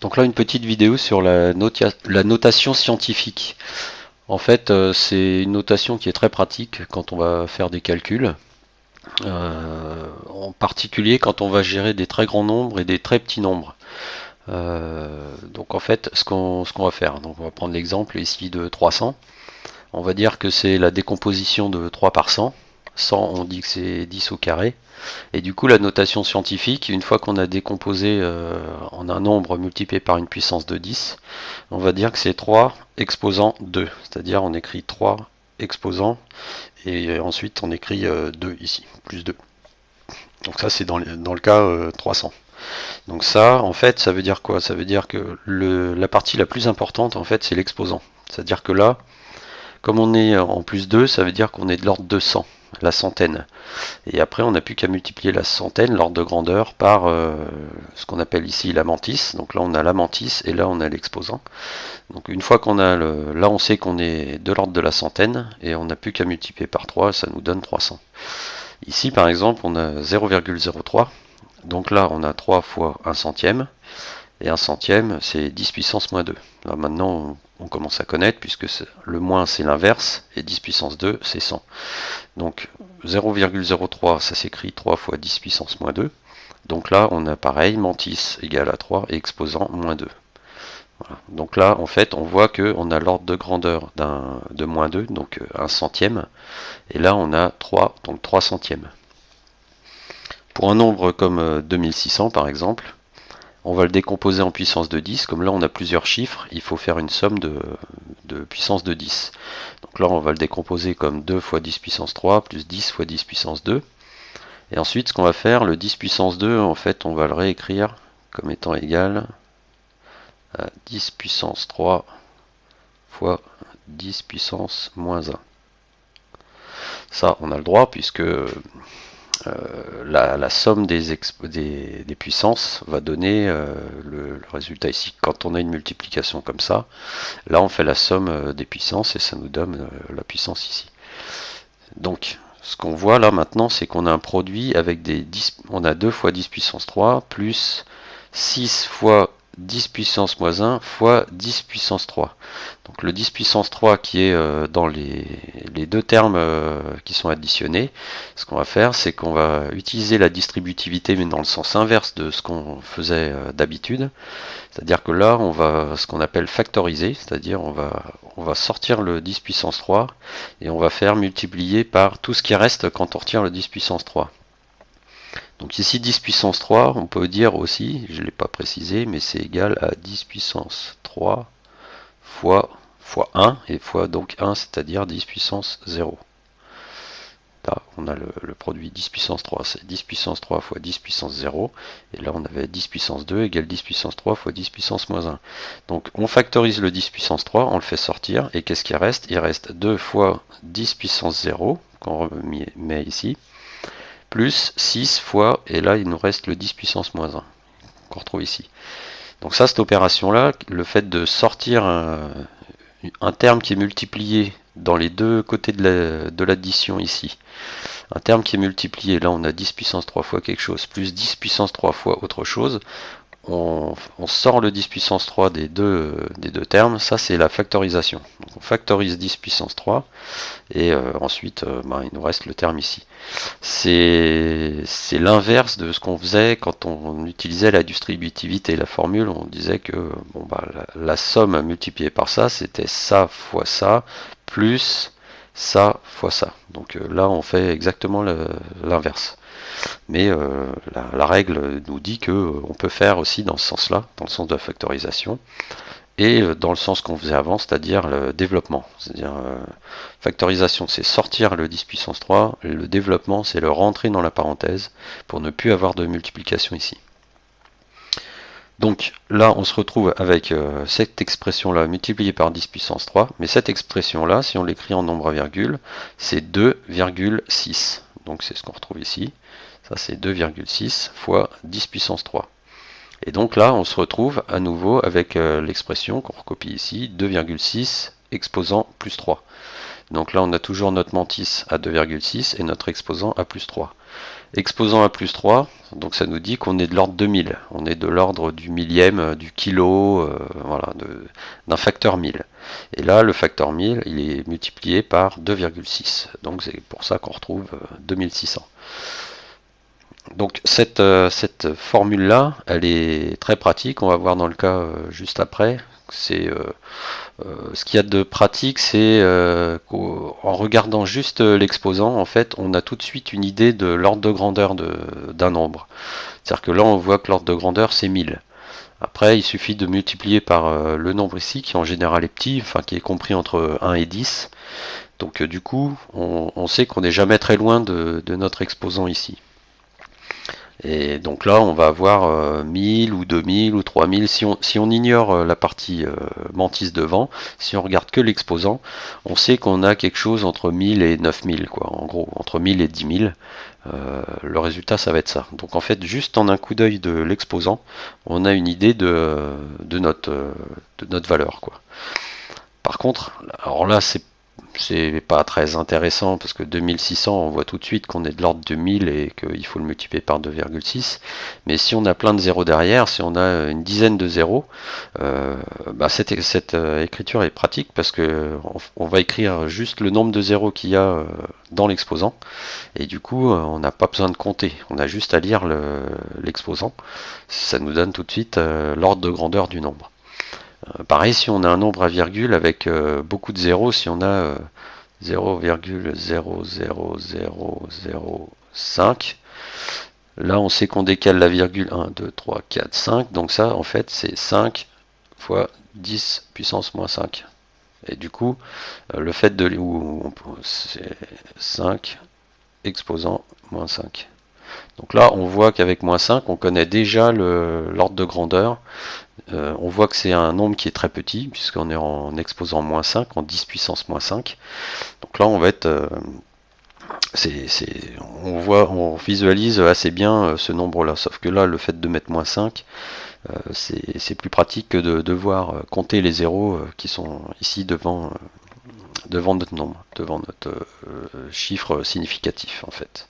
Donc là, une petite vidéo sur la notation scientifique. En fait, c'est une notation qui est très pratique quand on va faire des calculs, en particulier quand on va gérer des très grands nombres et des très petits nombres. Donc en fait, ce qu'on va faire, donc on va prendre l'exemple ici de 300. On va dire que c'est la décomposition de 3 par 100. 100, on dit que c'est 10 au carré. Et du coup, la notation scientifique, une fois qu'on a décomposé en un nombre multiplié par une puissance de 10, on va dire que c'est 3 exposant 2. C'est-à-dire on écrit 3 exposants et ensuite on écrit 2 ici, plus 2. Donc ça c'est dans le cas 300. Donc ça, en fait, ça veut dire quoi? Ça veut dire que la partie la plus importante, en fait, c'est l'exposant. C'est-à-dire que là, comme on est en plus 2, ça veut dire qu'on est de l'ordre de 100, la centaine. Et après, on n'a plus qu'à multiplier la centaine, l'ordre de grandeur, par ce qu'on appelle ici la mantis. Donc là, on a la mantis et là, on a l'exposant. Donc une fois qu'on a là, on sait qu'on est de l'ordre de la centaine et on n'a plus qu'à multiplier par 3, ça nous donne 300. Ici, par exemple, on a 0,03. Donc là, on a 3 fois 1 centième. Et 1 centième, c'est 10 puissance moins 2. Là, maintenant, on commence à connaître, puisque le moins, c'est l'inverse, et 10 puissance 2, c'est 100. Donc 0,03, ça s'écrit 3 fois 10 puissance moins 2. Donc là, on a pareil, mantis égale à 3 et exposant moins 2. Voilà. Donc là, en fait, on voit qu'on a l'ordre de grandeur de moins 2, donc 1 centième. Et là, on a 3, donc 3 centièmes. Pour un nombre comme 2600, par exemple, on va le décomposer en puissance de 10. Comme là, on a plusieurs chiffres, il faut faire une somme de puissance de 10. Donc là, on va le décomposer comme 2 fois 10 puissance 3 plus 10 fois 10 puissance 2. Et ensuite, ce qu'on va faire, le 10 puissance 2, en fait, on va le réécrire comme étant égal à 10 puissance 3 fois 10 puissance moins 1. Ça, on a le droit puisque la somme des puissances va donner le résultat ici. Quand on a une multiplication comme ça, là on fait la somme des puissances et ça nous donne la puissance ici. Donc ce qu'on voit là maintenant, c'est qu'on a un produit avec on a 2 fois 10 puissance 3 plus 6 fois 10 puissance moins 1 fois 10 puissance 3. Donc le 10 puissance 3 qui est dans les deux termes qui sont additionnés, ce qu'on va faire, c'est qu'on va utiliser la distributivité mais dans le sens inverse de ce qu'on faisait d'habitude. C'est-à-dire que là, on va ce qu'on appelle factoriser, c'est-à-dire on va sortir le 10 puissance 3 et on va faire multiplier par tout ce qui reste quand on retire le 10 puissance 3. Donc ici 10 puissance 3, on peut dire aussi, je ne l'ai pas précisé, mais c'est égal à 10 puissance 3 fois 1, et fois donc 1, c'est-à-dire 10 puissance 0. Là, on a le produit 10 puissance 3, c'est 10 puissance 3 fois 10 puissance 0, et là on avait 10 puissance 2 égale 10 puissance 3 fois 10 puissance moins 1. Donc on factorise le 10 puissance 3, on le fait sortir, et qu'est-ce qu'il reste? Il reste 2 fois 10 puissance 0, qu'on met ici, plus 6 fois, et là il nous reste le 10 puissance moins 1, qu'on retrouve ici. Donc ça, cette opération-là, le fait de sortir un terme qui est multiplié dans les deux côtés de l'addition ici, un terme qui est multiplié, là on a 10 puissance 3 fois quelque chose, plus 10 puissance 3 fois autre chose, on sort le 10 puissance 3 des deux termes, ça c'est la factorisation. Donc on factorise 10 puissance 3 et ensuite il nous reste le terme ici. C'est l'inverse de ce qu'on faisait quand on utilisait la distributivité. La formule, on disait que la somme multipliée par ça, c'était ça fois ça, plus ça fois ça. Donc là, on fait exactement l'inverse. Mais la règle nous dit qu'on peut faire aussi dans ce sens-là, dans le sens de la factorisation, et dans le sens qu'on faisait avant, c'est-à-dire le développement. C'est-à-dire factorisation, c'est sortir le 10 puissance 3, et le développement, c'est le rentrer dans la parenthèse pour ne plus avoir de multiplication ici. Donc là, on se retrouve avec cette expression-là multipliée par 10 puissance 3, mais cette expression-là, si on l'écrit en nombre à virgule, c'est 2,6. Donc c'est ce qu'on retrouve ici. Ça, c'est 2,6 fois 10 puissance 3. Et donc là, on se retrouve à nouveau avec l'expression qu'on recopie ici, 2,6 exposant plus 3. Donc là, on a toujours notre mantis à 2,6 et notre exposant à plus 3. Exposant à plus 3, donc ça nous dit qu'on est de l'ordre de 1000. On est de l'ordre du millième, du kilo, voilà, d'un facteur 1000. Et là, le facteur 1000, il est multiplié par 2,6. Donc c'est pour ça qu'on retrouve 2600. Donc cette formule-là, elle est très pratique. On va voir dans le cas juste après. C'est ce qu'il y a de pratique, c'est qu'en regardant juste l'exposant, en fait, on a tout de suite une idée de l'ordre de grandeur d'un nombre. C'est-à-dire que là, on voit que l'ordre de grandeur, c'est 1000. Après, il suffit de multiplier par le nombre ici, qui en général est petit, enfin qui est compris entre 1 et 10. Donc du coup, on sait qu'on n'est jamais très loin de notre exposant ici. Et donc là, on va avoir 1000 ou 2000 ou 3000. Si on ignore la partie mantis devant, si on regarde que l'exposant, on sait qu'on a quelque chose entre 1000 et 9000, quoi. En gros, entre 1000 et 10 000. Le résultat, ça va être ça. Donc en fait, juste en un coup d'œil de l'exposant, on a une idée de notre valeur, quoi. Par contre, alors là, c'est pas très intéressant parce que 2600, on voit tout de suite qu'on est de l'ordre de 1000 et qu'il faut le multiplier par 2,6. Mais si on a plein de zéros derrière, si on a une dizaine de zéros, bah cette écriture est pratique parce que on va écrire juste le nombre de zéros qu'il y a dans l'exposant et du coup on n'a pas besoin de compter. On a juste à lire l'exposant. Ça nous donne tout de suite l'ordre de grandeur du nombre. Pareil, si on a un nombre à virgule avec beaucoup de zéros, si on a 0,00005, là on sait qu'on décale la virgule 1, 2, 3, 4, 5, donc ça en fait c'est 5 fois 10 puissance moins 5. Et du coup, le fait de... c'est 5 exposant moins 5. Donc là, on voit qu'avec moins 5, on connaît déjà l'ordre de grandeur. On voit que c'est un nombre qui est très petit, puisqu'on est en exposant moins 5, en 10 puissance moins 5. Donc là, on va être... on visualise assez bien ce nombre-là. Sauf que là, le fait de mettre moins 5, c'est plus pratique que de devoir compter les zéros qui sont ici devant notre nombre, devant notre chiffre significatif, en fait.